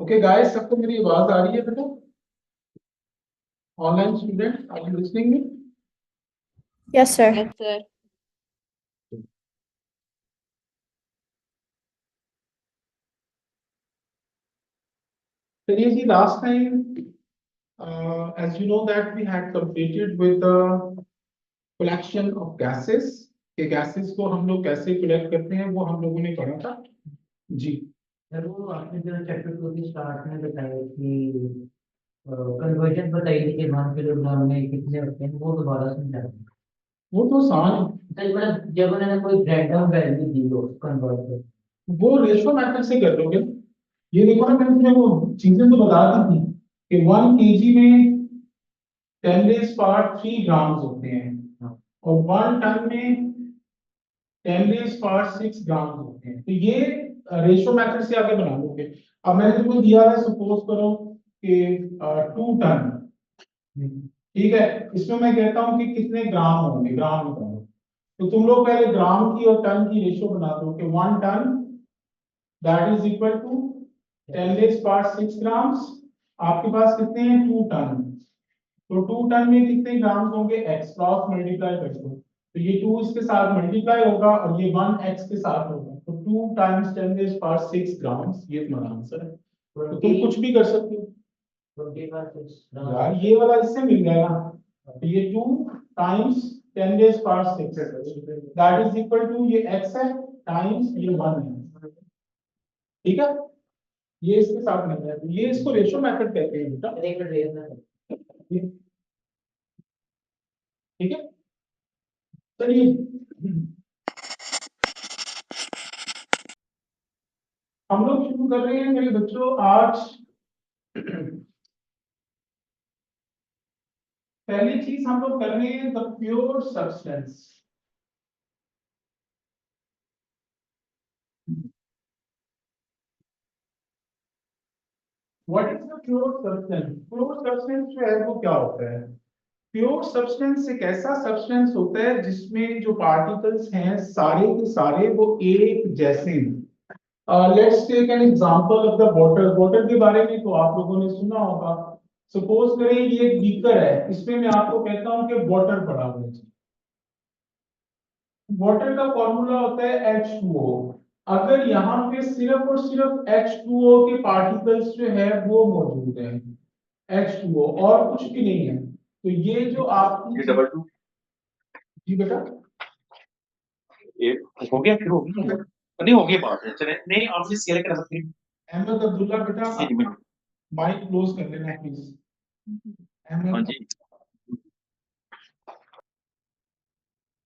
Okay guys, सबको मेरी आवाज आ रही है बेटा? Online student, are you listening me? Yes, sir. Yes, sir. चलिए जी, last time as you know that we had completed with the collection of gases के gases को हम लोग कैसे collect करते हैं वो हम लोगों ने पढ़ा था जी। सर वो आपने जो चैप्टर 2 के स्टार्ट में बताया कि कन्वर्जन बताई थी कि 1 किलोग्राम में कितने होते हैं, वो दोबारा समझा दें। वो तो आसान सर मतलब जब उन्होंने कोई रैंडम वैल्यू दी हो कन्वर्ट कर, वो रेशो मेथड से कर लोगे। ये देखो ना, मैंने तुम्हें वो चीजें तो बता दी थी कि 1 kg में 10⁻³ ग्राम्स होते हैं और 1 टन में 10⁻6 ग्राम होते हैं। तो ये रेशियो मेथड से आगे बना लोगे। अब मैंने तुम्हें दिया है, सपोज करो कि 2 टन, ठीक है, इसमें मैं कहता हूं कि कितने ग्राम होंगे, ग्राम निकालो। तो तुम लोग पहले ग्राम की और टन की रेशियो बना दो कि 1 ton that is equal to 10⁻6 grams. आपके पास कितने हैं? 2 टन। तो 2 टन में कितने ग्राम्स होंगे? x क्रॉस मल्टीप्लाई कर दो, तो ये 2 इसके साथ मल्टीप्लाई होगा और ये 1 x के साथ होगा, तो 2 टाइम्स 10⁻6 ग्राम्स, ये तुम्हारा आंसर है। तो तुम कुछ भी कर सकते हो 20 यार, ये वाला इससे मिल जाएगा। तो ये 2 times 10⁻6 that is equal to, ये x है टाइम्स ये 1 है, ठीक है, ये इसके साथ मिल जाएगा। तो ये इसको रेशियो मेथड कहते हैं बेटा, ठीक है। चलिए, हम लोग शुरू कर रहे हैं मेरे बच्चों आज। पहली चीज हम लोग कर रहे हैं the pure substance. What is the pure substance? Pure substance जो है वो क्या होता है? प्योर सब्सटेंस एक ऐसा सब्सटेंस होता है जिसमें जो पार्टिकल्स हैं सारे के सारे वो एक जैसे हैं। Let's take an example of the water. Water के बारे में तो आप लोगों ने सुना होगा। सपोज करें ये एक बीकर है, इसमें मैं आपको कहता हूं कि वाटर पड़ा हुआ है। वाटर का फॉर्मूला होता है H2O। अगर यहाँ पे सिर्फ और सिर्फ H2O के पार्टिकल्स जो है वो मौजूद हैं, H2O और कुछ भी नहीं है, तो ये जो आपकी डबल 2 जी बेटा ये हो गया, फिर हो गया नहीं हो गया बात है। चले नहीं, आपने शेयर करा सकते अहमद अब्दुल्ला बेटा, हैं। माइक क्लोज कर लेना प्लीज। हाँ अहमद, जी,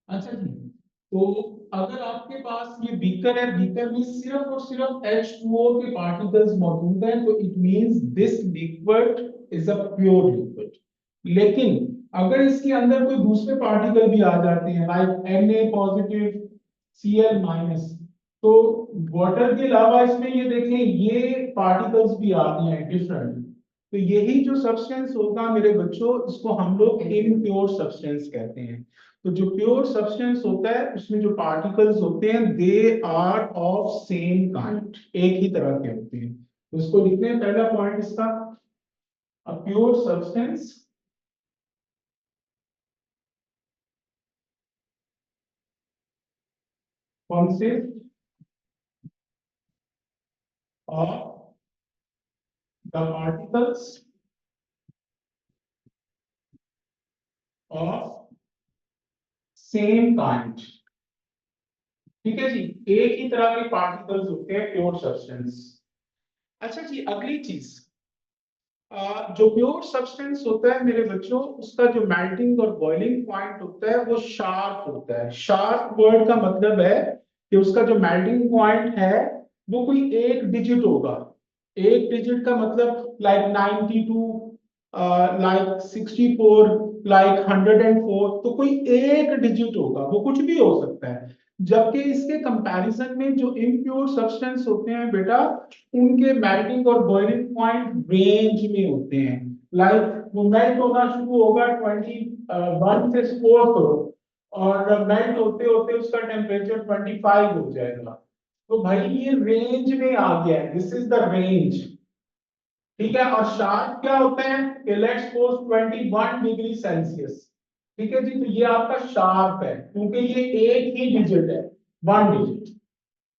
अच्छा जी। तो अगर आपके पास ये बीकर है, बीकर में सिर्फ और सिर्फ H2O के पार्टिकल्स मौजूद हैं, तो it means this liquid is a pure liquid. लेकिन अगर इसके अंदर कोई दूसरे पार्टिकल भी आ जाते हैं like Na positive, Cl minus, तो वाटर के अलावा इसमें ये देखें ये पार्टिकल्स भी आते हैं डिफरेंट, तो यही जो सब्सटेंस होगा मेरे बच्चों, इसको हम लोग इम्प्योर सब्सटेंस कहते हैं। तो जो प्योर सब्सटेंस होता है उसमें जो पार्टिकल्स होते हैं they are of same kind, एक ही तरह के होते हैं। तो इसको लिखते हैं, पहला पॉइंट इसका, अ pure substance consists of the particles of same kind, ठीक है जी, एक ही तरह के पार्टिकल्स होते हैं प्योर सब्सटेंस। अच्छा जी, अगली चीज, जो प्योर सब्सटेंस होता है मेरे बच्चों, उसका जो मेल्टिंग और बॉइलिंग पॉइंट होता है वो शार्प होता है। शार्प वर्ड का मतलब है कि उसका जो मेल्टिंग पॉइंट है वो कोई एक डिजिट होगा। एक डिजिट का मतलब लाइक 92, लाइक 64, लाइक 104, तो कोई एक डिजिट होगा, वो कुछ भी हो सकता है। जबकि इसके कंपैरिजन में जो इम्प्योर सब्सटेंस होते हैं बेटा, उनके मेल्टिंग और बॉइलिंग पॉइंट रेंज में होते हैं। लाइक वो मेल्ट होना शुरू होगा 21 से सपोज करो, और मेल्ट होते होते उसका टेम्परेचर 25 हो जाएगा। तो भाई ये रेंज में आ गया है, दिस इज द रेंज, ठीक है। और शार्प क्या होता है, लेट्स सपोज 21 डिग्री सेल्सियस, ठीक है जी। तो ये आपका शार्प है, क्योंकि ये एक ही डिजिट है, 1 डिजिट,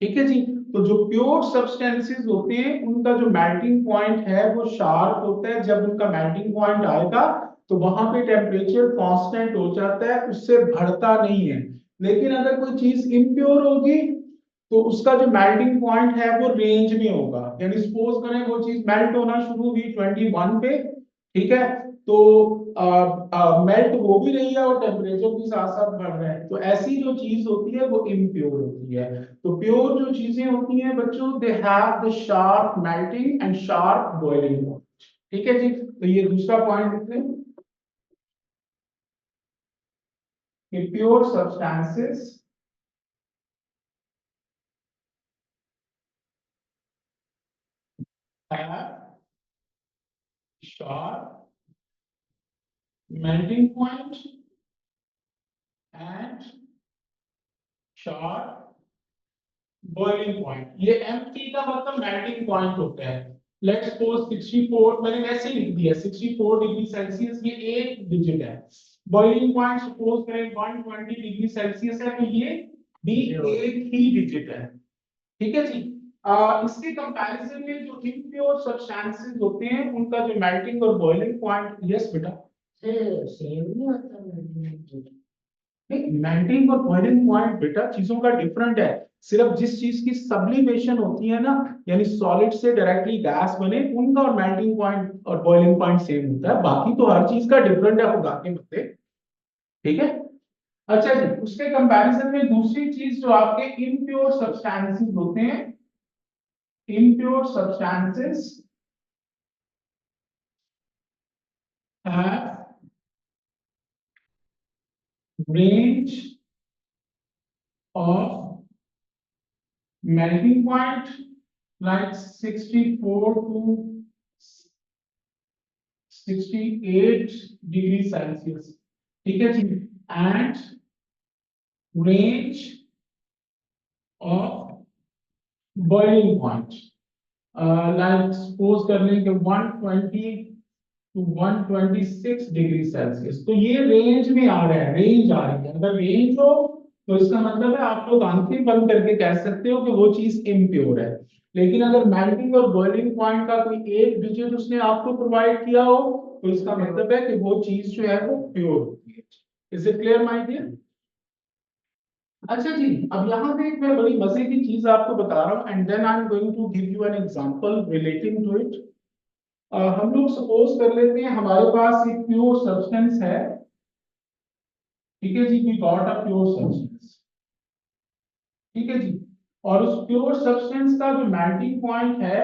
ठीक है जी। तो जो प्योर सब्सटेंसेस होते हैं उनका जो मेल्टिंग पॉइंट है वो शार्प होता है। जब उनका मेल्टिंग पॉइंट आएगा तो वहां पे टेम्परेचर कांस्टेंट हो जाता है, उससे बढ़ता नहीं है। लेकिन अगर कोई चीज इम्प्योर होगी तो उसका जो मेल्टिंग पॉइंट है वो रेंज में होगा। यानी सपोज करें वो चीज मेल्ट होना शुरू हुई 21 पे, ठीक है, तो मेल्ट हो भी रही है और टेम्परेचर भी साथ साथ बढ़ रहा है, तो ऐसी जो चीज होती है वो इम्प्योर होती है। तो प्योर जो चीजें होती हैं बच्चों, they have the sharp melting and sharp boiling point, ठीक है जी। तो ये दूसरा पॉइंट लिख लें कि pure substances have sharp melting point and sharp boiling point. ये एमटी का मतलब मेल्टिंग पॉइंट होता है। लेट्स सपोज 64, मैंने वैसे ही लिख दिया 64 डिग्री सेल्सियस, ये एक डिजिट है। बॉइलिंग पॉइंट सपोज करें 120 डिग्री सेल्सियस है, तो ये भी एक ही डिजिट है, ठीक है जी। इसके कंपैरिजन में जो इम्प्योर सब्सटेंसेस होते हैं उनका जो मेल्टिंग और बॉइलिंग पॉइंट, यस बेटा, सेम नहीं होता। मेल्टिंग और बॉइलिंग पॉइंट बेटा चीजों का डिफरेंट है। सिर्फ जिस चीज की सब्लिमेशन होती है ना, यानी सॉलिड से डायरेक्टली गैस बने, उनका और मेल्टिंग पॉइंट और बॉइलिंग पॉइंट सेम होता है, बाकी तो हर चीज का डिफरेंट है होगा के मत, ठीक है। अच्छा जी, उसके कंपैरिजन में दूसरी चीज जो आपके इम्प्योर सब्सटेंसेस होते हैं, impure substances have range of melting point like 64 to 68 degree Celsius, ठीक है जी। And range of boiling point like suppose कर लें कि 120 टू 126 डिग्री सेल्सियस। तो ये रेंज में आ रहा है, रेंज आ रही है। अगर रेंज हो तो इसका मतलब है आप लोग आंखें बंद करके कह सकते हो कि वो चीज इम्प्योर है। लेकिन अगर मेल्टिंग और बॉइलिंग पॉइंट का कोई एक डिजिट उसने आपको प्रोवाइड किया हो तो इसका मतलब है कि वो चीज जो है वो प्योर होती है। Is it clear my dear? अच्छा जी, अब यहाँ पे एक मैं बड़ी मजे की चीज आपको बता रहा हूँ, and then I am going to give you an example relating to it. हम लोग सपोज कर लेते हैं हमारे पास एक प्योर सब्सटेंस है, ठीक है जी, we got a pure substance, ठीक है जी। और उस प्योर सब्सटेंस का जो मेल्टिंग पॉइंट है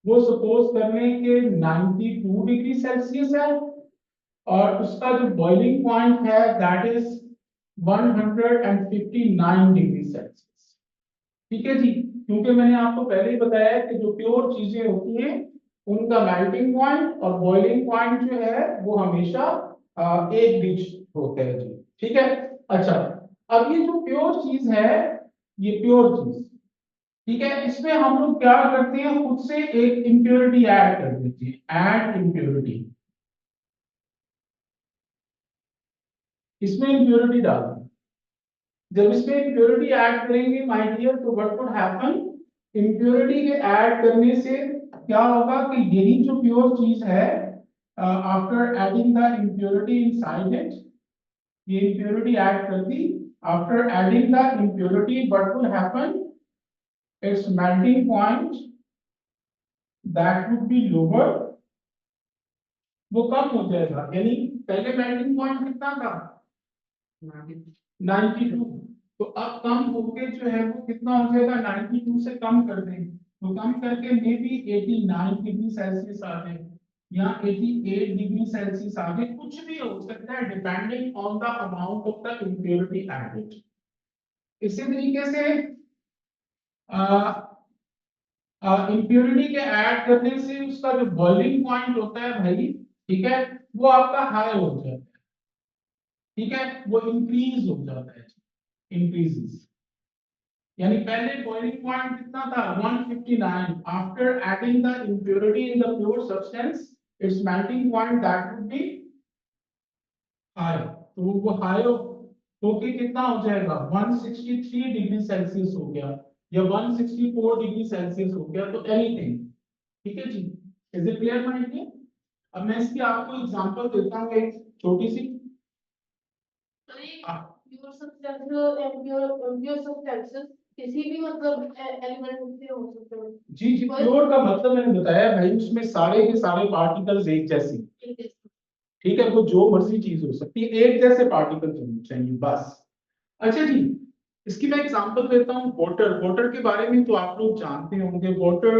वो सपोज करने के 92 डिग्री सेल्सियस है, और उसका जो बॉइलिंग पॉइंट है दैट इज 159 डिग्री सेल्सियस, ठीक है जी। क्योंकि मैंने आपको पहले ही बताया है कि जो प्योर चीजें होती हैं उनका मेल्टिंग पॉइंट और बॉइलिंग पॉइंट जो है वो हमेशा एक डिजिट होते हैं जी, ठीक है। अच्छा, अब ये जो प्योर चीज है, ये प्योर चीज, ठीक है, इसमें हम लोग क्या करते हैं, खुद से एक इम्प्योरिटी ऐड कर देते हैं, ऐड इम्प्योरिटी, इसमें इम्प्योरिटी डालते हैं। जब इसमें इम्प्योरिटी ऐड करेंगे माय डियर, तो व्हाट वुड हैपन, इम्प्योरिटी के ऐड करने से क्या होगा कि यही जो प्योर चीज है, after adding the impurity inside it, ये इम्प्योरिटी ऐड कर दी, after adding the impurity what would happen, it's melting point that would be lower, वो कम हो जाएगा। यानी पहले मेल्टिंग पॉइंट कितना था, 92, तो अब कम होके जो है वो कितना हो जाएगा, 92 से कम कर दें, तो कम करके मे बी 89 डिग्री सेल्सियस आ जाए या 88 डिग्री सेल्सियस आ जाए, कुछ भी हो सकता है depending on the amount of the impurity added, इसी तरीके से इम्प्योरिटी के ऐड करने से उसका जो बॉइलिंग पॉइंट होता है भाई, ठीक है, वो आपका हाई हो जाता है, ठीक है, वो इंक्रीज हो जाता है, इंक्रीजेस। यानी पहले बॉइलिंग पॉइंट कितना था 159, after adding the impurity in the pure substance it's melting point that would B high, तो वो हाई होके कितना हो जाएगा 163 डिग्री सेल्सियस हो गया या 164 डिग्री सेल्सियस हो गया, तो एनीथिंग, ठीक है जी। इज इट क्लियर माइंड में? अब मैं इसकी आपको एग्जांपल देता हूँ एक छोटी सी। Pure substance and pure substances किसी भी मतलब एलिमेंट से हो सकते हैं। जी जी, प्योर का मतलब मैंने बताया भाई, उसमें सारे के सारे पार्टिकल्स एक जैसे, ठीक है, वो जो मर्जी चीज हो सकती है, एक जैसे पार्टिकल्स होने चाहिए बस। अच्छा जी, इसकी मैं एग्जांपल देता हूँ वाटर। वाटर के बारे में तो आप लोग जानते होंगे, water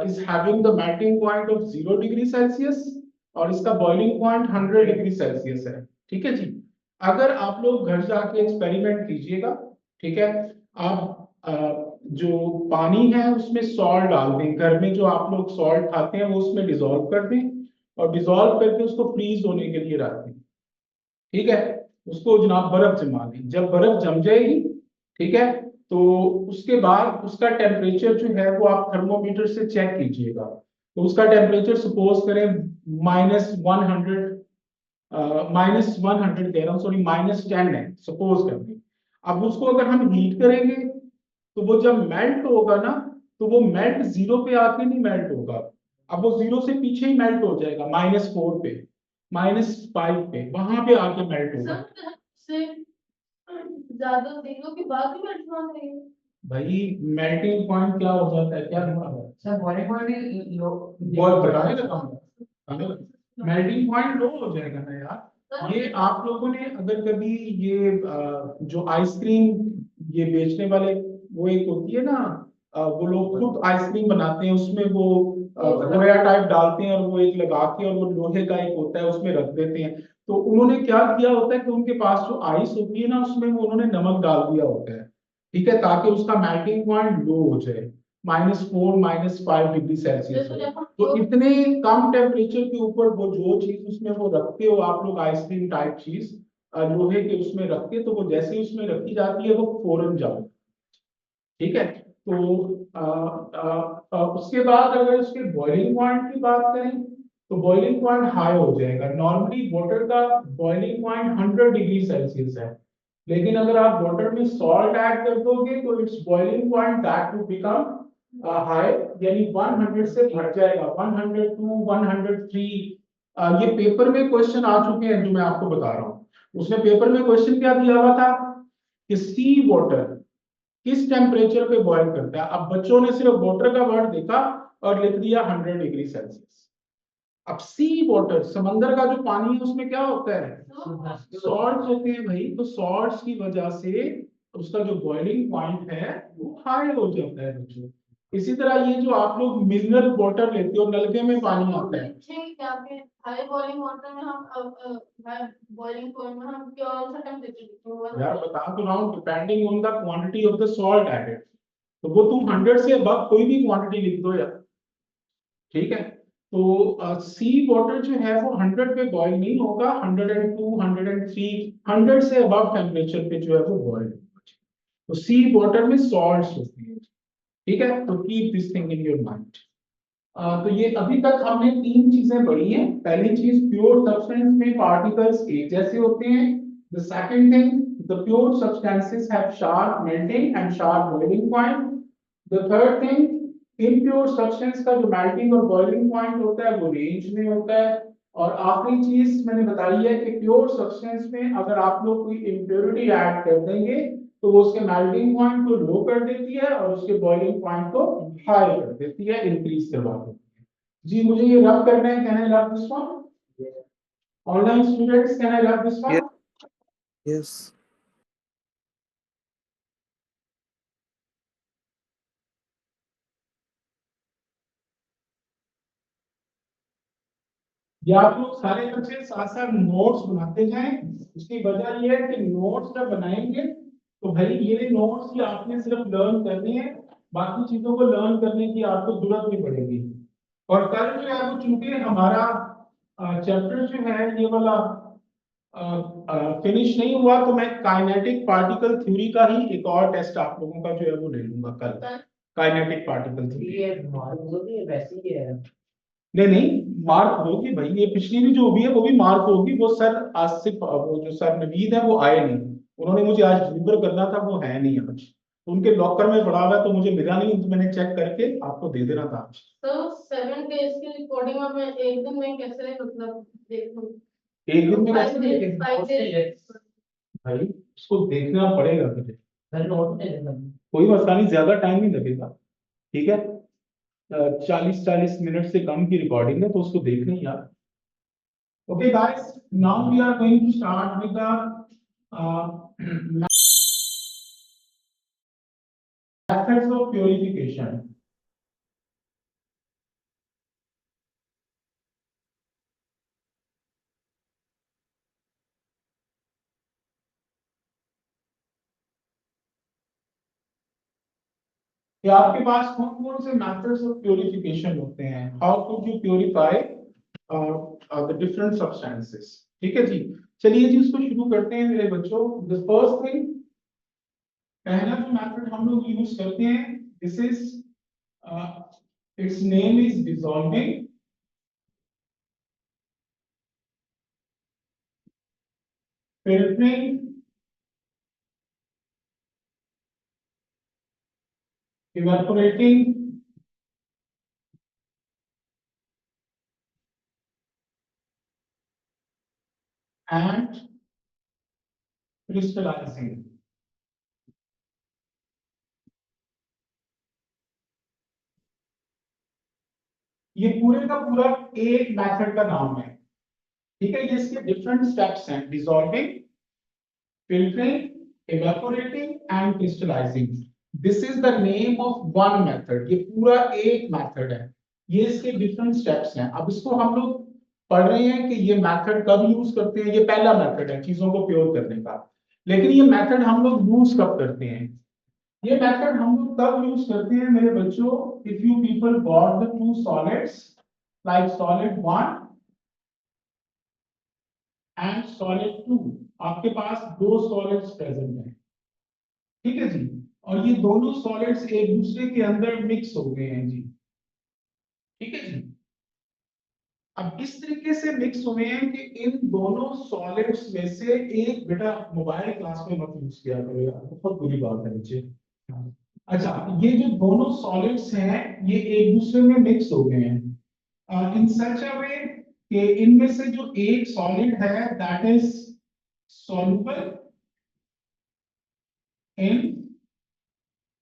is having the melting point of 0 degree Celsius और इसका बॉइलिंग पॉइंट 100 डिग्री सेल्सियस है, ठीक है जी। अगर आप लोग घर जाके एक्सपेरिमेंट कीजिएगा, ठीक है, आप जो पानी है उसमें सॉल्ट डाल दें, घर में जो आप लोग सॉल्ट खाते हैं वो उसमें डिसॉल्व कर दें और डिसॉल्व करके उसको फ्रीज होने के लिए रख दें, ठीक है, उसको जनाब बर्फ जमा दें। जब बर्फ जम जाएगी, ठीक है, तो उसके बाद उसका टेम्परेचर जो है वो आप थर्मोमीटर से चेक कीजिएगा, तो उसका टेम्परेचर सपोज करें -100, -100 कह रहा हूँ, सॉरी -10 है सपोज करते हैं। अब उसको अगर हम हीट करेंगे तो वो जब मेल्ट होगा ना, तो वो मेल्ट 0 पे आके नहीं मेल्ट होगा, अब वो 0 से पीछे ही मेल्ट हो जाएगा, -4 पे, -5 पे, वहां पे आके मेल्ट होगा। से ज्यादा दिनों के बाद भी बैठना चाहिए। भाई मेल्टिंग पॉइंट क्या हो जाता है, क्या होता है? सर बॉइलिंग पॉइंट लो बहुत बताने लगा हूं, मेल्टिंग पॉइंट लो हो जाएगा ना यार। ये आप लोगों ने अगर कभी ये जो आइसक्रीम ये बेचने वाले, वो एक होती है ना, वो लोग खुद आइसक्रीम बनाते हैं, उसमें वो खोया टाइप डालते हैं और वो एक लगा के और वो लोहे का एक होता है उसमें रख देते हैं। तो उन्होंने क्या किया होता है कि उनके पास जो आइस होती है ना, उसमें वो उन्होंने नमक डाल दिया होता है, ठीक है, ताकि उसका मेल्टिंग पॉइंट लो हो जाए, -4 -5 डिग्री सेल्सियस हो। तो इतने कम टेम्परेचर के ऊपर वो जो चीज उसमें वो रखते हो आप लोग, आइसक्रीम टाइप चीज लोहे के उसमें रखते, तो वो जैसे ही उसमें रखी जाती है वो फौरन जम, ठीक है। तो उसके बाद अगर उसके बॉइलिंग पॉइंट की बात करें तो बॉइलिंग पॉइंट हाई हो जाएगा। नॉर्मली वाटर का बॉइलिंग पॉइंट 100 डिग्री सेल्सियस है, लेकिन अगर आप वाटर में सॉल्ट ऐड कर दोगे तो it's boiling point that will become high, यानी 100 से बढ़ जाएगा, 102 103। ये पेपर में क्वेश्चन आ चुके हैं जो मैं आपको बता रहा हूँ। उसमें पेपर में क्वेश्चन क्या दिया हुआ था कि सी वाटर किस टेम्परेचर पे बॉयल करता है। अब बच्चों ने सिर्फ वाटर का वर्ड देखा और लिख दिया 100 डिग्री सेल्सियस। अब सी वाटर, समंदर का जो पानी है उसमें क्या होता है, सॉल्ट्स होते हैं भाई, तो सॉल्ट्स की वजह से उसका जो बॉइलिंग पॉइंट है वो हाई हो जाता है बच्चों। इसी तरह ये जो आप लोग मिनरल वाटर लेते हो, नलके में पानी आता है, हाई बॉइलिंग वाटर में हम हाई बॉइलिंग पॉइंट में हम कौन सा टेम्परेचर यार बता तो रहा हूँ, depending on the quantity of the salt added, तो वो तुम 100 से अब कोई भी क्वांटिटी लिख दो यार, ठीक है। तो सी वाटर जो है वो 100 पे बॉईल नहीं होगा, 102 103 100 से अबव टेम्परेचर पे जो है वो बॉईल होगा। तो सी वाटर में सॉल्ट्स होती है, ठीक है, तो keep this thing in your mind. तो ये अभी तक हमने 3 चीजें पढ़ी हैं। पहली चीज, प्योर सब्सटेंस में पार्टिकल्स एक जैसे होते हैं। The second thing, the pure substances have sharp melting and sharp boiling point. The third thing, impure substance का जो मेल्टिंग और बॉइलिंग पॉइंट होता है वो रेंज में होता है। और आखिरी चीज मैंने बताई है कि प्योर सब्सटेंस में अगर आप लोग कोई इम्प्योरिटी ऐड कर देंगे तो वो उसके मेल्टिंग पॉइंट को लो कर देती है और उसके बॉइलिंग पॉइंट को हाई कर देती है, इंक्रीज करवा देती है। जी मुझे ये रब करना है, can I rub this one? Online students, can I rub this Yes. One? Yes. या आप लोग सारे बच्चे साथ साथ नोट्स बनाते जाएं। उसकी वजह यह है कि नोट्स जब बनाएंगे तो भाई ये नोट्स ही आपने सिर्फ लर्न करने हैं, बाकी चीजों को लर्न करने की आपको जरूरत नहीं पड़ेगी। और कल जो है वो चूंकि हमारा चैप्टर जो है ये वाला फिनिश नहीं हुआ, तो मैं काइनेटिक पार्टिकल थ्योरी का ही एक और टेस्ट आप लोगों का जो है वो ले लूंगा कल, काइनेटिक पार्टिकल थ्योरी। ये होगी वैसे ही है। नहीं नहीं, मार्क होगी भाई, ये पिछली भी जो भी है वो भी मार्क होगी। वो सर आसिफ, वो जो सर नवीद है वो आए नहीं, उन्होंने मुझे आज डिलीवर करना था, वो है नहीं आज, तो उनके लॉकर में पड़ा हुआ है, तो मुझे मिला नहीं, तो मैंने चेक करके आपको दे देना था आज। तो 7 डेज की रिकॉर्डिंग में मैं एक दिन में कैसे मतलब देखूं? एक दिन में Five कैसे? days, 5 days। भाई उसको देखना पड़ेगा मुझे, सर नोट ले लेना। कोई मसला नहीं, ज्यादा टाइम नहीं लगेगा, ठीक है। 40-40 मिनट से कम की रिकॉर्डिंग है, तो उसको देखना ही यार। Okay guys, now we are going to start with the methods of purification. कि आपके पास कौन कौन से मेथड्स ऑफ प्यूरिफिकेशन होते हैं, how could you purify the different substances. ठीक है जी, चलिए जी उसको शुरू करते हैं मेरे बच्चों। द फर्स्ट थिंग, पहला जो मेथड हम लोग यूज करते हैं, this is it's name is dissolving, filtering, evaporating, and crystallizing। ये पूरे का पूरा एक मेथड का नाम है, ठीक है। ये इसके डिफरेंट स्टेप्स हैं, dissolving, filtering, evaporating and crystallizing। This is the name of one method, ये पूरा एक मेथड है, ये इसके डिफरेंट स्टेप्स हैं। अब इसको हम लोग पढ़ रहे हैं कि ये मेथड कब यूज करते हैं। ये पहला मेथड है चीजों को प्योर करने का, लेकिन ये मेथड हम लोग यूज कब करते हैं? ये मेथड हम लोग तब यूज करते हैं मेरे बच्चों, if you people got the two solids like solid 1 and solid 2, आपके पास दो सॉलिड्स प्रेजेंट हैं, ठीक है जी, और ये दोनों सॉलिड्स एक दूसरे के अंदर मिक्स हो गए हैं जी, ठीक है जी। अब इस तरीके से मिक्स हुए हैं कि इन दोनों सॉलिड्स में से एक, बेटा मोबाइल क्लास में मत यूज किया करो यार, बहुत बुरी बात है बच्चे। अच्छा, ये जो दोनों सॉलिड्स हैं ये एक दूसरे में मिक्स हो गए हैं इन सच अ वे कि इनमें से जो एक सॉलिड है that is soluble in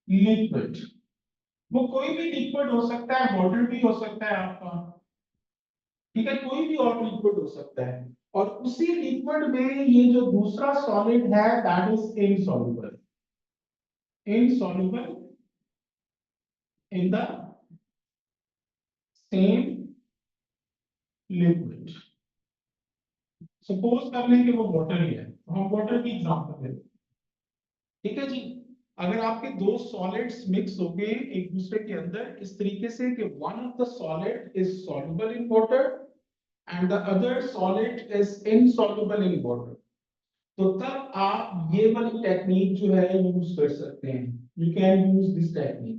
liquid. वो कोई भी लिक्विड हो सकता है, वाटर भी हो सकता है आपका, ठीक है, कोई भी और लिक्विड हो सकता है। और उसी लिक्विड में ये जो दूसरा सॉलिड है that is insoluble, insoluble in the same liquid. Suppose कर लें कि वो वाटर ही है, तो हम वाटर की एग्जांपल लेते हैं, ठीक है जी। अगर आपके दो सॉलिड्स मिक्स हो गए एक दूसरे के अंदर इस तरीके से कि one of the solid is soluble in water and the other solid is insoluble in water, तो तब आप ये वाली टेक्निक जो है यूज कर सकते हैं। You can use this technique.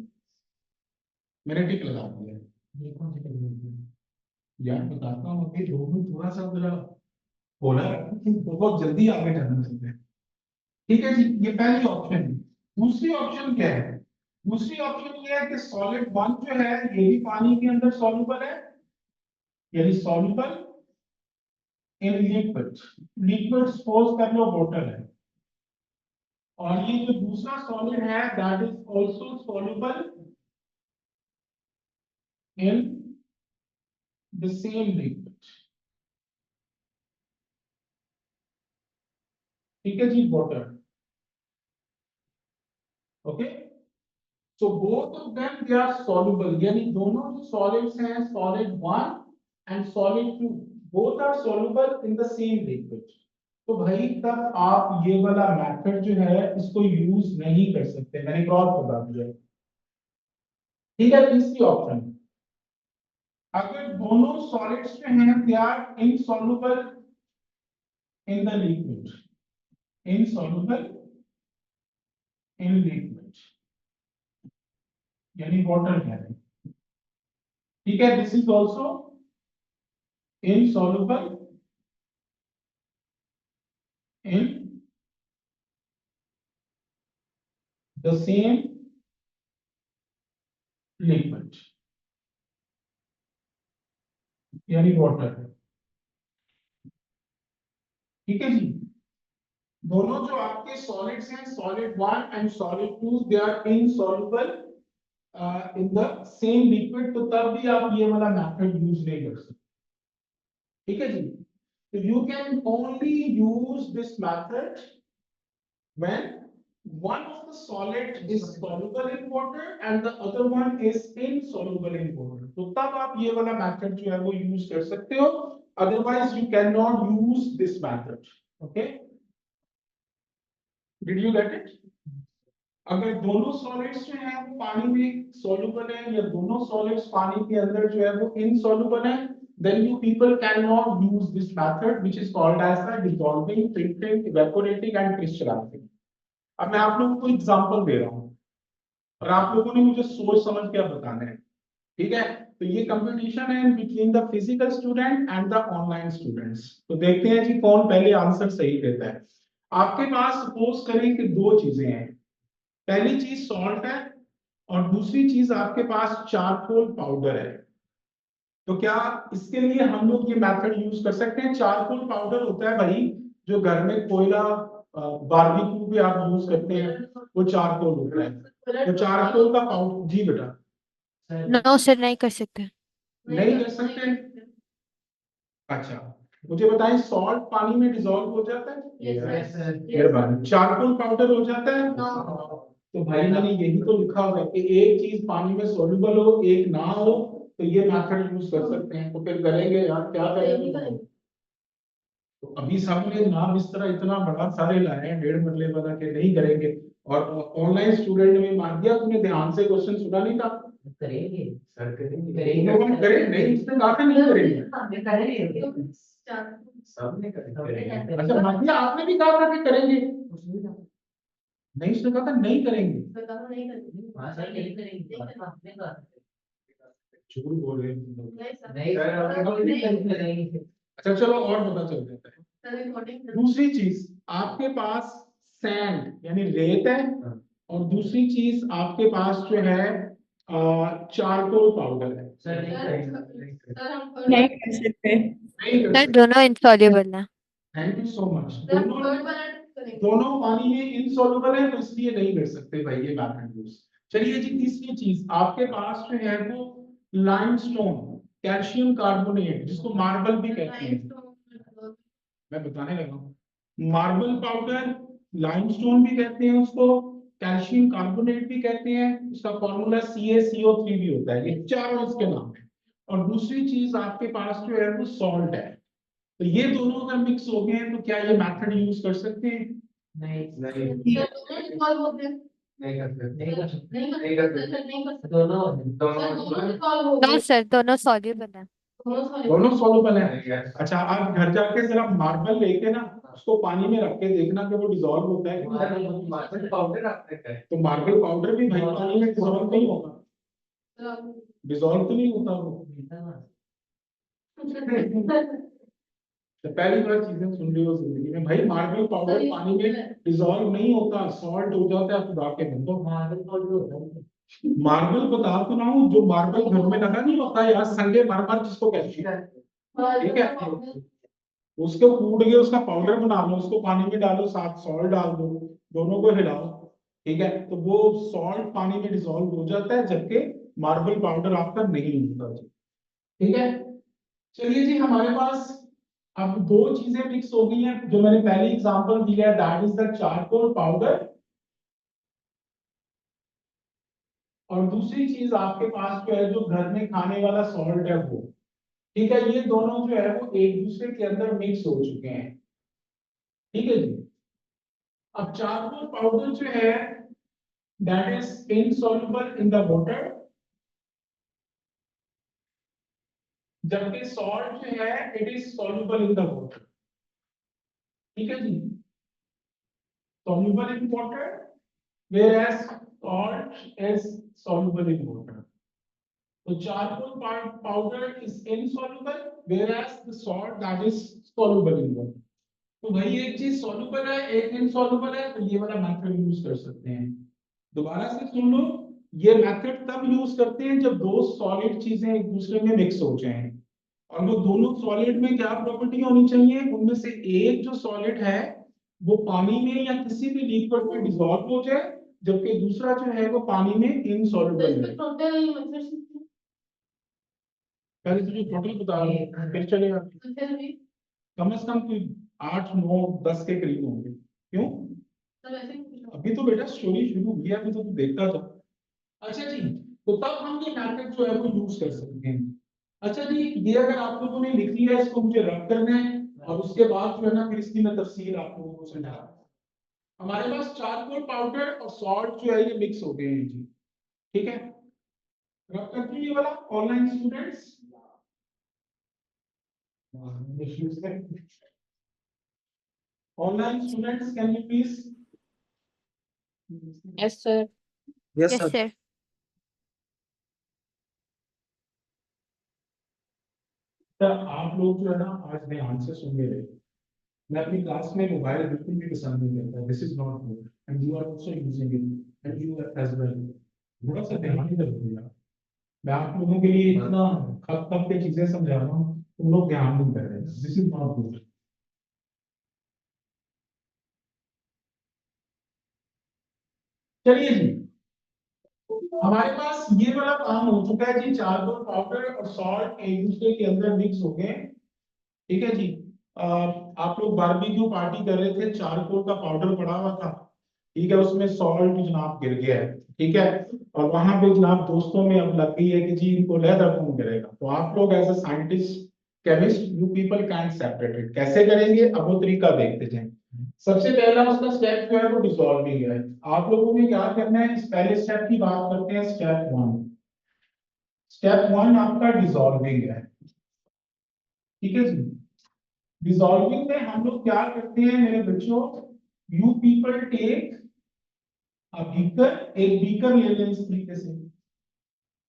मैंने टिक लगा दिया ये कौन सी टेक्निक है? यार, बताता हूँ अभी, लोग थोड़ा सा जरा बोला, बहुत जल्दी आगे जाना चाहते हैं, ठीक है जी। ये पहली ऑप्शन है। दूसरी ऑप्शन क्या है? दूसरी ऑप्शन ये है कि सॉलिड 1 जो है ये भी पानी के अंदर सॉल्युबल है, यानी soluble in liquid. Liquid suppose कर लो वाटर है, और ये जो दूसरा सॉलिड है that is also soluble in the same liquid, ठीक है जी, water. Okay, so both of them they are soluble, यानी दोनों जो solids हैं solid 1 and solid 2 both are soluble in the same liquid, तो भाई तब आप ये वाला मेथड जो है इसको यूज नहीं कर सकते, मैंने क्रॉस बता दिया। ठीक है, तीसरी ऑप्शन, अगर दोनों सॉलिड्स जो हैं they are insoluble in the liquid, insoluble in liquid यानी वाटर है, ठीक है, this is also insoluble in the same liquid यानी वाटर, ठीक है जी। दोनों जो आपके सॉलिड्स हैं, solid 1 and solid 2, they are insoluble in the same liquid, तो तब भी आप ये वाला मेथड यूज नहीं कर सकते, ठीक है जी। तो you can only use this method when one of the solid is soluble in water and the other one is insoluble in water, तो तब आप ये वाला मेथड जो है वो यूज कर सकते हो, otherwise you cannot use this method, okay, did you get it? अगर दोनों सॉलिड्स जो हैं वो पानी में सॉल्युबल है या दोनों सॉलिड्स पानी के अंदर जो है वो इनसॉल्युबल है, then you people cannot use this method which is called as the dissolving, filtering, evaporating and crystallizing। अब मैं आप लोगों को एग्जांपल दे रहा हूं और आप लोगों ने मुझे सोच समझ के अब बताना है, ठीक है। तो ये कंपटीशन है between the physical student and the online students, तो देखते हैं जी कौन पहले आंसर सही देता है। आपके पास सपोज करें कि दो चीजें हैं, पहली चीज सॉल्ट है और दूसरी चीज आपके पास चारकोल पाउडर है, तो क्या इसके लिए हम लोग ये मेथड यूज कर सकते हैं? चारकोल पाउडर होता है भाई जो घर में कोयला बारबेक्यू भी आप यूज करते हैं, वो चारकोल होता है, तो चारकोल का पाउडर। जी बेटा, नो सर, नहीं कर सकते। नहीं कर सकते? अच्छा, मुझे बताएं सॉल्ट पानी में डिसॉल्व हो जाता है? मेहरबानी, चारकोल पाउडर हो जाता है? तो भाई मैंने यही तो लिखा हुआ है कि एक चीज पानी में सॉल्युबल हो एक ना हो, तो ये मेथड यूज कर सकते हैं। तो फिर करेंगे यार, क्या करेंगे? तो अभी सबने ना बिस्तरा इतना बड़ा सारे लाए हैं 1.5 मरले वाला के नहीं करेंगे, और ऑनलाइन स्टूडेंट में मार दिया, तुमने ध्यान से क्वेश्चन सुना नहीं था? करेंगे सर करेंगे करें नहीं, इसने कहा था नहीं करेंगे। सबने करेंगे। अच्छा माफिया, आपने भी कहा था कि करेंगे, नहीं उसने कहा था नहीं करेंगे। हाँ सर, नहीं करेंगे, आपने कहा। झूठ बोल रहे हैं। नहीं करेंगे। अच्छा चलो और पता चल जाता है। दूसरी चीज आपके पास सैंड यानी रेत है, और दूसरी चीज आपके पास जो है चारकोल पाउडर है। सर नहीं करेंगे। नहीं कर सकते नहीं कर सर, सकते। दोनों इनसॉल्युबल है। Thank you so much. दोनों पानी में इनसॉल्युबल है, तो इसलिए नहीं कर सकते भाई ये मेथड यूज। चलिए जी, तीसरी चीज आपके पास जो है वो लाइमस्टोन, कैल्शियम कार्बोनेट, जिसको मार्बल भी कहते हैं, मैं बताने लगा हूँ। मार्बल पाउडर, लाइमस्टोन भी कहते हैं उसको, कैल्शियम कार्बोनेट भी कहते हैं, उसका फॉर्मूला CaCO3 भी होता है, ये चारों इसके नाम है। और दूसरी चीज आपके पास जो है वो सॉल्ट है, तो ये दोनों अगर मिक्स हो गए हैं तो क्या ये मेथड यूज कर सकते हैं? नहीं नहीं कर सकते। नहीं कर सकते। दोनों नो सर, दोनों सॉल्युबल है। दोनों सॉल्युबल है। अच्छा, आप घर जाके जरा मार्बल लेके ना उसको पानी में रख के देखना कि वो डिसॉल्व होता है कि नहीं। मार्बल पाउडर आपने कहा तो मार्बल पाउडर भी भाई पानी में डिसॉल्व नहीं होगा, डिसॉल्व तो नहीं होता वो। तो पहली बार चीजें सुन रही हो जिंदगी में भाई, मार्बल पाउडर पानी में डिसॉल्व नहीं होता, सॉल्ट हो जाता है, खुदा के बंदो। मार्बल पाउडर होता है। मार्बल बता तो ना हूँ, जो मार्बल घर में लगा नहीं होता यार, संगे मरमर जिसको कहते हैं, ठीक है, उसको कूट के उसका पाउडर बना लो, उसको पानी में डालो, साथ सॉल्ट डाल दो, दोनों को हिलाओ, ठीक है, तो वो सॉल्ट पानी में डिसॉल्व हो जाता है, जबकि मार्बल पाउडर आपका नहीं होता, ठीक है। चलिए जी, हमारे पास अब दो चीजें मिक्स हो गई हैं, जो मैंने पहले एग्जांपल दिया है, that is the charcoal powder, और दूसरी चीज आपके पास जो है जो घर में खाने वाला सॉल्ट है वो, ठीक है, ये दोनों जो है वो एक दूसरे के अंदर मिक्स हो चुके हैं। ठीक है जी। अब चारकोल पाउडर जो है that is insoluble in the water, जबकि सॉल्ट जो है it is soluble in the water. ठीक है जी, soluble in water whereas salt is soluble in water. So charcoal powder is insoluble whereas the salt that is soluble in water. तो वही एक चीज soluble है एक insoluble है, तो ये वाला मेथड यूज कर सकते हैं। दोबारा से सुन लो, ये मेथड तब यूज करते हैं जब दो सॉलिड चीजें एक दूसरे में मिक्स हो जाएं, और वो दोनों सॉलिड में क्या प्रॉपर्टी होनी चाहिए, उनमें से एक जो सॉलिड है वो पानी में या किसी भी लिक्विड में डिसॉल्व हो जाए, जबकि दूसरा जो है वो पानी में तो इनसॉल्युबल इस पे है। टोटल मेथड्स हैं। पहले तुझे टोटल बता रहा हूं, फिर चलेगा। तो फिर भी कम से कम कोई 8 9 10 के करीब होंगे। क्यों? तो वैसे ही पूछा। अभी तो बेटा स्टोरी शुरू हुई है, अभी तो तू देखता था। अच्छा जी, तो तब हम ये मैथड जो है वो यूज कर सकते हैं। अच्छा जी, ये अगर आप लोगों ने लिख लिया है, इसको मुझे रब करना है, और उसके बाद जो है ना फिर इसकी मैं तफसील आप लोगों को समझा। हमारे पास चारकोल पाउडर और सॉल्ट जो है ये मिक्स हो गए हैं जी। ठीक है, रब करते हैं ये वाला online students. Online students can you please. Yes sir. Yes sir. आप लोग जो है ना आज ध्यान से सुन रहे, मैं अपनी क्लास में मोबाइल बिल्कुल भी पसंद नहीं करता। This is not good and you are also using it and you as well. थोड़ा सा ध्यान ही रखो यार, मैं आप लोगों के लिए इतना खप खप के चीजें समझा रहा हूँ, तुम लोग ध्यान नहीं कर रहे। This is not good. चलिए जी, हमारे पास ये वाला काम हो चुका है जी। चारकोल पाउडर और सॉल्ट एक दूसरे के अंदर मिक्स हो गए। ठीक है जी, आप लोग बारबेक्यू पार्टी कर रहे थे, चारकोल का पाउडर पड़ा हुआ था, ठीक है, उसमें सॉल्ट जनाब गिर गया है, ठीक है, और वहां पे जनाब दोस्तों में अब लग गई है कि जी इनको लहदा कौन करेगा। तो आप लोग as a scientist chemist you people can separate it, कैसे करेंगे अब वो तरीका देखते जाएं। सबसे पहला उसका स्टेप जो है वो डिसॉल्विंग है। आप लोगों ने क्या करना है, इस पहले स्टेप की बात करते हैं, स्टेप वन। स्टेप वन आपका डिसॉल्विंग है। ठीक है जी, डिसॉल्विंग में हम लोग क्या करते हैं मेरे बच्चों, you people take a beaker, एक बीकर ले लें इस तरीके से।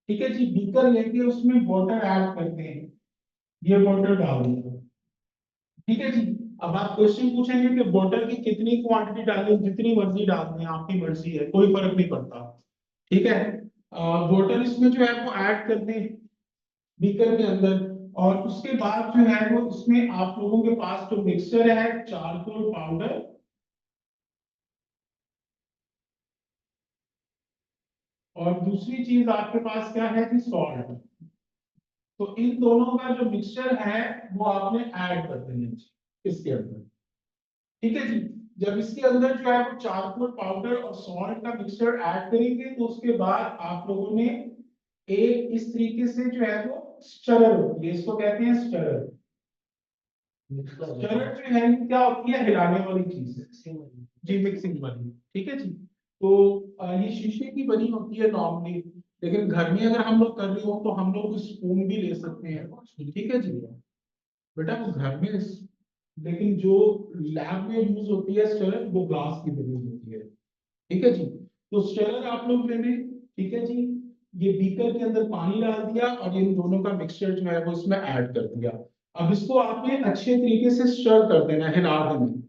ठीक है जी, बीकर लेके उसमें वाटर ऐड करते हैं, ये वाटर डाल दिया। ठीक है जी, अब आप क्वेश्चन पूछेंगे कि वाटर की कितनी क्वांटिटी डालें, जितनी मर्जी डाल दें, आपकी मर्जी है, कोई फर्क नहीं पड़ता। ठीक है, वाटर इसमें जो है वो ऐड कर दें बीकर के अंदर, और उसके बाद जो है वो इसमें आप लोगों के पास जो मिक्सचर है चारकोल पाउडर और दूसरी चीज आपके पास क्या है जी, सॉल्ट। तो इन दोनों का जो मिक्सचर है वो आपने ऐड कर देना है इसके अंदर। ठीक है जी, जब इसके अंदर जो है वो चारकोल पाउडर और सॉल्ट का मिक्सचर ऐड करेंगे तो उसके बाद आप लोगों ने एक इस तरीके से जो है वो स्टरर होती है, इसको कहते हैं स्टरर। स्टरर जो है क्या होती है, हिलाने वाली चीज है जी, मिक्सिंग वाली। ठीक है जी, तो ये शीशे की बनी होती है नॉर्मली, लेकिन घर में अगर हम लोग कर रहे हो तो हम लोग स्पून भी ले सकते हैं। ठीक है जी, बेटा वो घर में लेकिन जो लैब में यूज होती है स्टरर वो ग्लास की बनी होती है। ठीक है जी, तो स्टरर आप लोग ले लें। ठीक है जी, ये बीकर के अंदर पानी डाल दिया और इन दोनों का मिक्सचर जो है वो इसमें ऐड कर दिया। अब इसको आपने अच्छे तरीके से स्टर कर देना है, हिला देना है,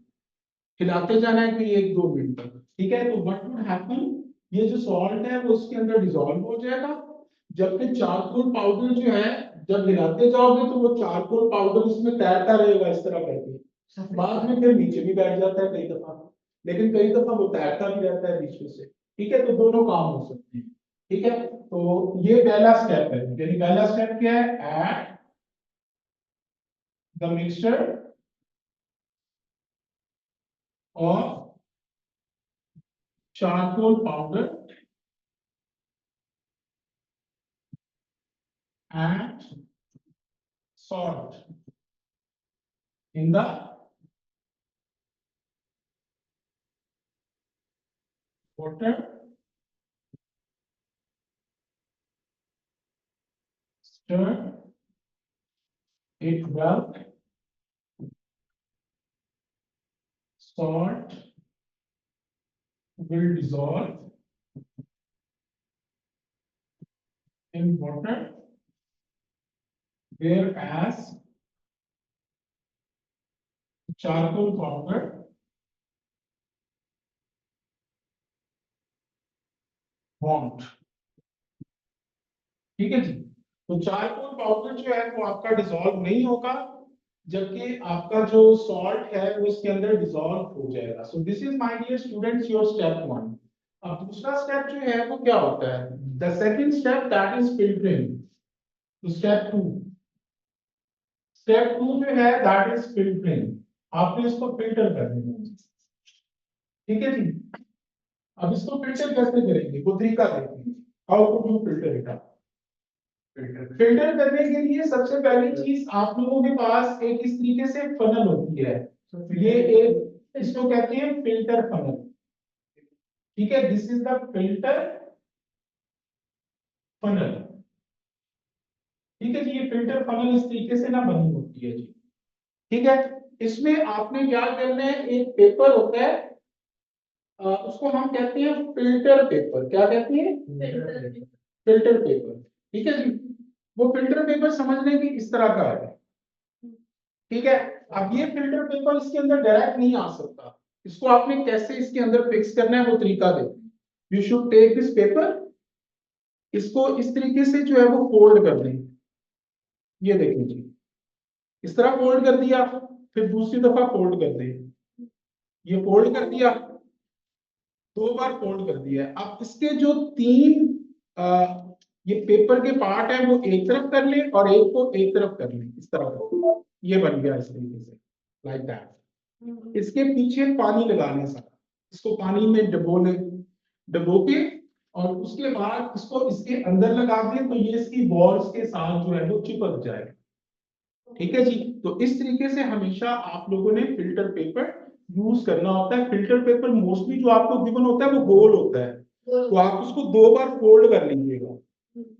हिलाते जाना है कि 1 2 मिनट तक। ठीक है, तो व्हाट वुड हैपन, ये जो सॉल्ट है वो उसके अंदर डिसॉल्व हो जाएगा, जबकि चारकोल पाउडर जो है जब हिलाते जाओगे तो वो चारकोल पाउडर इसमें तैरता रहेगा इस तरह करके, बाद में फिर नीचे भी बैठ जाता है कई दफा, लेकिन कई दफा वो तैरता भी रहता है बीच में से। ठीक है, तो दोनों काम हो सकते हैं। ठीक है, तो ये पहला स्टेप है, यानी पहला स्टेप क्या है, ऐड द मिक्सचर और charcoal powder and salt in the water, stir it well, salt will dissolve in water, whereas charcoal powder won't। ठीक है जी। तो चारकोल पाउडर जो है वो आपका डिसॉल्व नहीं होगा, जबकि आपका जो सॉल्ट है वो इसके अंदर डिसॉल्व हो जाएगा। So this is my dear students your step 1। अब दूसरा स्टेप जो है वो क्या होता है? The second step that is filtering. तो स्टेप 2 जो है दैट इज फिल्टरिंग। आपने इसको फिल्टर कर देना है। ठीक है जी। अब इसको फिल्टर कैसे करेंगे वो तरीका देखते हैं। How to do filter it. Filter करने के लिए सबसे पहली चीज आप लोगों के पास एक इस तरीके से फनल होती है। ये एक इसको कहते हैं फिल्टर फनल। ठीक है, this is the filter funnel. ठीक है जी, ये फिल्टर फनल इस तरीके से ना बनी होती है जी। ठीक है, इसमें आपने क्या करना है, एक पेपर होता है, उसको हम कहते हैं फिल्टर पेपर। क्या कहते हैं? Filter paper. ठीक है जी। वो फिल्टर पेपर समझने की इस तरह का है। ठीक है, अब ये फिल्टर पेपर इसके अंदर डायरेक्ट नहीं आ सकता। इसको आपने कैसे इसके अंदर फिक्स करना है वो तरीका देखते। You should take this paper, इसको इस तरीके से जो है वो फोल्ड कर दें। ये देखिए जी, इस तरह फोल्ड कर दिया, फिर दूसरी दफा फोल्ड कर दें। ये फोल्ड कर दिया, 2 बार फोल्ड कर दिया। अब इसके जो 3 ये पेपर के पार्ट है वो एक तरफ कर ले और एक को एक तरफ कर ले, इस तरह का। ये बन गया इस तरीके से, लाइक दैट। इसके पीछे पानी लगाने सारा, इसको पानी में डबो के और उसके बाद इसको इसके अंदर लगा दें, तो ये इसकी वॉल्स के साथ जो है वो चिपक जाएगा। ठीक है जी। तो इस तरीके से हमेशा आप लोगों ने फिल्टर पेपर यूज करना होता है। फिल्टर पेपर मोस्टली जो आपको गिवन होता है वो गोल होता है, तो आप उसको 2 बार फोल्ड कर लीजिएगा।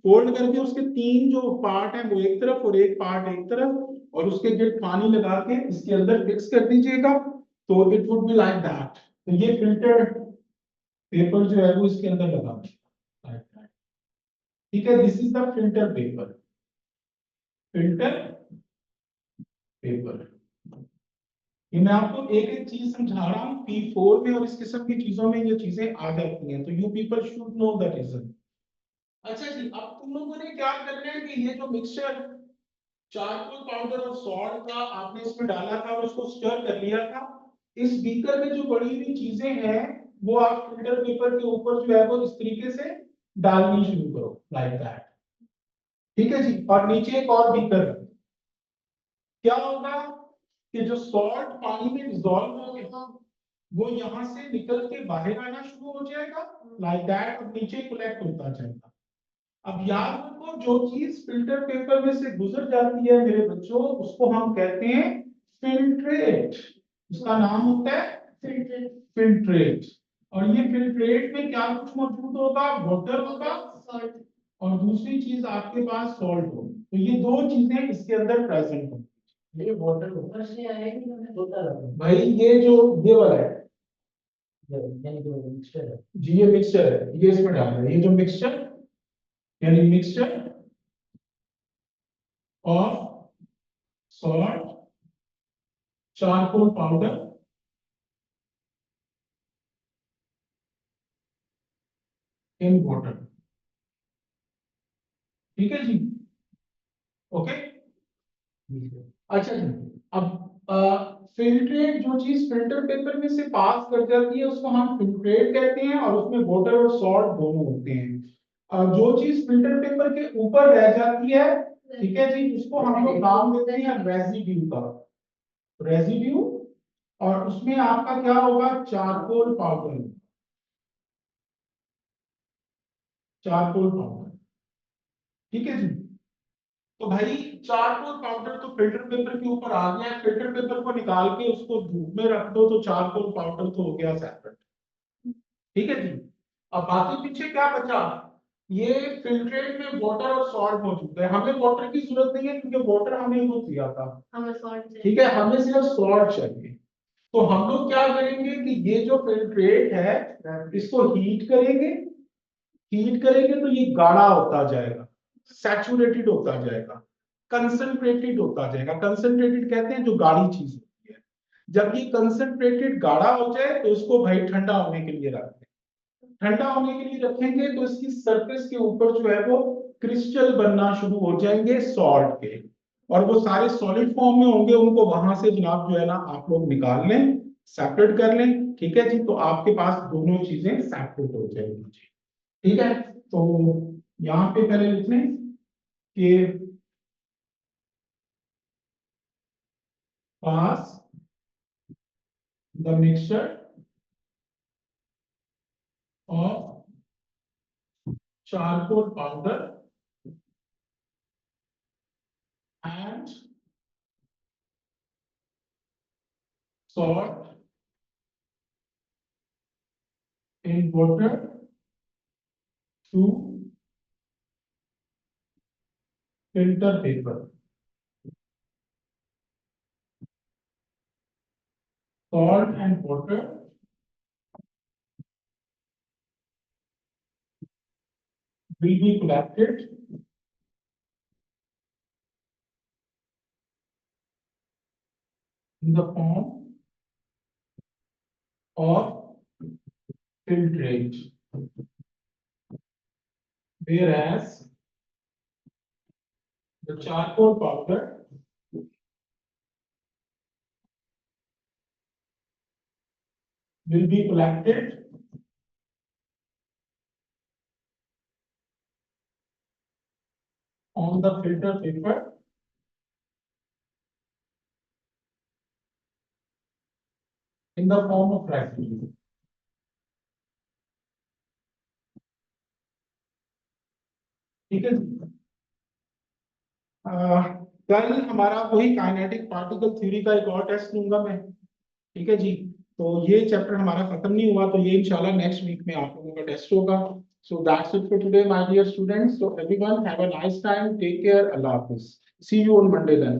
फोल्ड करके उसके 3 जो पार्ट है वो एक तरफ और एक पार्ट एक तरफ, और उसके गिर्द पानी लगा के इसके अंदर फिक्स कर दीजिएगा, तो it would be like that. तो ये फिल्टर पेपर जो है वो इसके अंदर लगा दीजिएगा। ठीक है, this is the filter paper. Filter paper. ये मैं आपको एक एक चीज समझा रहा हूँ P4 में, और इस किस्म की चीजों में ये चीजें आ जाती हैं, तो you people should know the reason. अच्छा जी, अब तुम लोगों ने क्या करना है कि ये जो मिक्सचर चारकोल पाउडर और सॉल्ट का आपने इसमें डाला था और उसको स्टर कर लिया था, इस बीकर में जो पड़ी हुई चीजें हैं वो आप फिल्टर पेपर के ऊपर जो है वो इस तरीके से डालनी शुरू करो, लाइक दैट। ठीक है जी। और नीचे एक और बीकर, क्या होगा कि जो सॉल्ट पानी में डिसॉल्व हो गया वो यहां से निकल के बाहर आना शुरू हो जाएगा, लाइक दैट, और नीचे कलेक्ट होता जाएगा। अब याद रखो, जो चीज फिल्टर पेपर में से गुजर जाती है मेरे बच्चों, उसको हम कहते हैं फिल्ट्रेट। उसका नाम होता है फिल्ट्रेट। और ये फिल्ट्रेट में क्या कुछ मौजूद होगा? वाटर होगा, और दूसरी चीज आपके पास सॉल्ट होगी। तो ये 2 चीजें इसके अंदर प्रेजेंट होंगी। ये वाटर ऊपर से आया कि होता रहा भाई ये जो ये वाला है यानी जो मिक्सचर है जी, ये मिक्सचर है, ये इसमें डालना है। ये जो मिक्सचर यानी mixture of salt, charcoal powder in water. ठीक है जी, ओके। अच्छा जी, अब फिल्ट्रेट जो चीज फिल्टर पेपर में से पास कर जाती है उसको हम फिल्ट्रेट कहते हैं, और उसमें वाटर और सॉल्ट दोनों होते हैं। जो चीज फिल्टर पेपर के ऊपर रह जाती है, ठीक है जी, उसको हम लोग नाम देते हैं रेजिड्यू का, रेजिड्यू। और उसमें आपका क्या होगा? Charcoal powder, charcoal powder. ठीक है जी। तो भाई चारकोल पाउडर तो फिल्टर पेपर के ऊपर आ गया है, फिल्टर पेपर को निकाल के उसको धूप में रख दो तो चारकोल पाउडर तो हो गया सेपरेट। ठीक है जी। अब बाकी पीछे क्या बचा, ये फिल्ट्रेट में वाटर और सॉल्ट मौजूद है, हमें वाटर की जरूरत नहीं है क्योंकि वाटर हमने यूज किया था, हमें सॉल्ट चाहिए। ठीक है, हमें सिर्फ सॉल्ट चाहिए। तो हम लोग क्या करेंगे कि ये जो फिल्ट्रेट है इसको हीट करेंगे, हीट करेंगे तो ये गाढ़ा होता जाएगा, सैचुरेटेड होता जाएगा, कंसंट्रेटेड होता जाएगा। कंसंट्रेटेड कहते हैं जो गाढ़ी चीज होती है। जब ये कंसंट्रेटेड गाढ़ा हो जाए तो इसको भाई ठंडा होने के लिए रखते हैं। ठंडा होने के लिए रखेंगे तो इसकी सरफेस के ऊपर जो है वो क्रिस्टल बनना शुरू हो जाएंगे सॉल्ट के, और वो सारे सॉलिड फॉर्म में होंगे, उनको वहां से जनाब जो है ना आप लोग निकाल लें, सेपरेट कर लें, ठीक है जी। तो आपके पास दोनों चीजें सेपरेट हो जाएंगी जी, ठीक है। तो यहाँ पे पहले लिख लें कि pass the mixture of charcoal powder and salt in water to filter paper. Salt and water will be collected in the form of filtrate, whereas the charcoal powder will be collected on the filter paper in the form of residue. ठीक है जी। कल हमारा वही kinetic particle theory का एक और test लूंगा मैं, ठीक है जी। तो ये चैप्टर हमारा खत्म नहीं हुआ, तो ये इंशाल्लाह नेक्स्ट वीक में आप लोगों का टेस्ट होगा। So that's it for today my dear students. So everyone have a nice time, take care, अल्लाह हाफिज, see you on Monday then.